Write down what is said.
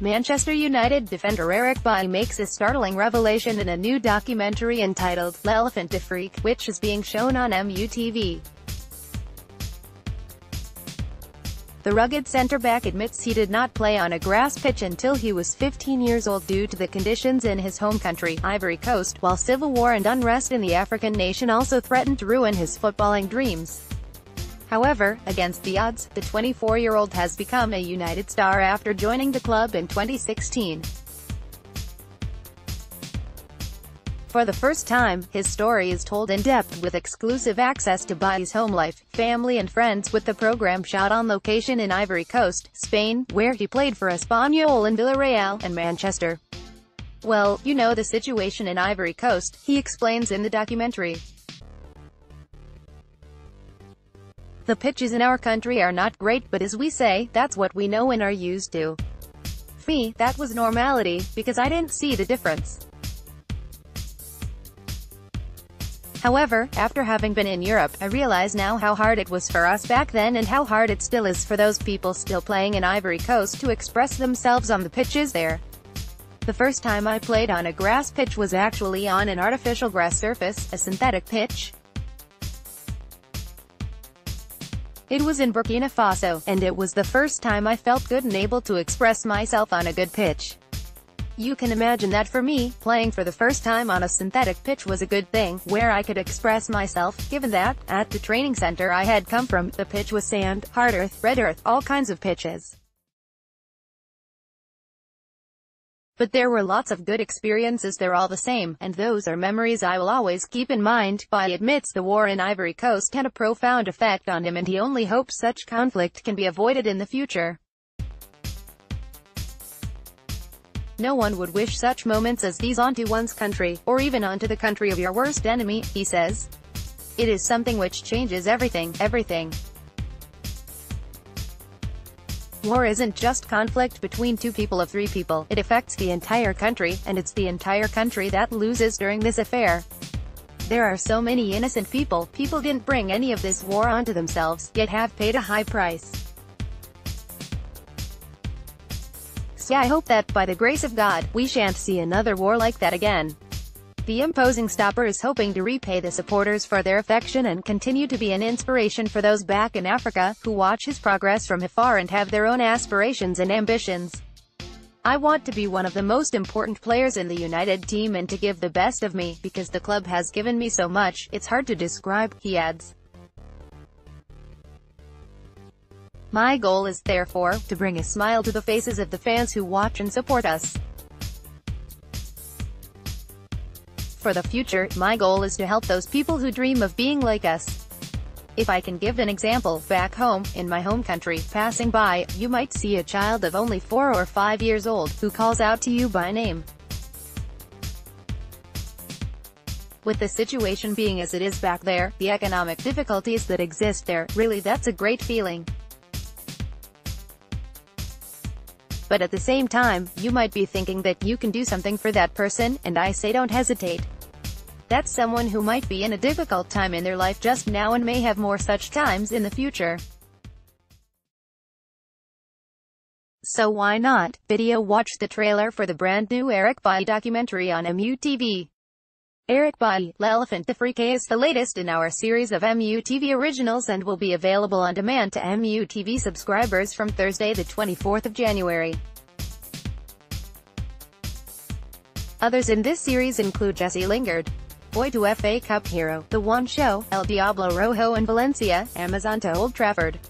Manchester United defender Eric Bailly makes a startling revelation in a new documentary entitled "Lelephant, Dafrique," which is being shown on MUTV. The rugged centre-back admits he did not play on a grass pitch until he was 15 years old due to the conditions in his home country, Ivory Coast, while civil war and unrest in the African nation also threatened to ruin his footballing dreams. However, against the odds, the 24-year-old has become a United star after joining the club in 2016. For the first time, his story is told in depth with exclusive access to Bailly's home life, family and friends, with the program shot on location in Ivory Coast, Spain, where he played for Espanyol and Villarreal, and Manchester. "Well, you know the situation in Ivory Coast," he explains in the documentary. "The pitches in our country are not great, but as we say, that's what we know and are used to. For me, that was normality, because I didn't see the difference. However, after having been in Europe, I realize now how hard it was for us back then and how hard it still is for those people still playing in Ivory Coast to express themselves on the pitches there. The first time I played on a grass pitch was actually on an artificial grass surface, a synthetic pitch. It was in Burkina Faso, and it was the first time I felt good and able to express myself on a good pitch. You can imagine that for me, playing for the first time on a synthetic pitch was a good thing, where I could express myself, given that, at the training center I had come from, the pitch was sand, hard earth, red earth, all kinds of pitches. But there were lots of good experiences there all the same, and those are memories I will always keep in mind." Bailly admits the war in Ivory Coast had a profound effect on him and he only hopes such conflict can be avoided in the future. "No one would wish such moments as these onto one's country, or even onto the country of your worst enemy," he says. "It is something which changes everything. War isn't just conflict between two people or three people, it affects the entire country, and it's the entire country that loses during this affair. There are so many innocent people didn't bring any of this war onto themselves, yet have paid a high price. So I hope that, by the grace of God, we shan't see another war like that again." The imposing stopper is hoping to repay the supporters for their affection and continue to be an inspiration for those back in Africa, who watch his progress from afar and have their own aspirations and ambitions. "I want to be one of the most important players in the United team and to give the best of me, because the club has given me so much, it's hard to describe," he adds. "My goal is, therefore, to bring a smile to the faces of the fans who watch and support us. For the future, my goal is to help those people who dream of being like us. If I can give an example, back home, in my home country, passing by, you might see a child of only 4 or 5 years old, who calls out to you by name. With the situation being as it is back there, the economic difficulties that exist there, really that's a great feeling. But at the same time, you might be thinking that you can do something for that person, and I say don't hesitate. That's someone who might be in a difficult time in their life just now and may have more such times in the future. So why not, watch the trailer for the brand new Eric Bailly documentary on MUTV. Eric Bailly, Lelephant, Dafrique is the latest in our series of MUTV originals and will be available on demand to MUTV subscribers from Thursday the 24th of January. Others in this series include Jesse Lingard, Boy to FA Cup hero, The One Show, El Diablo Rojo and Valencia, Amazon to Old Trafford.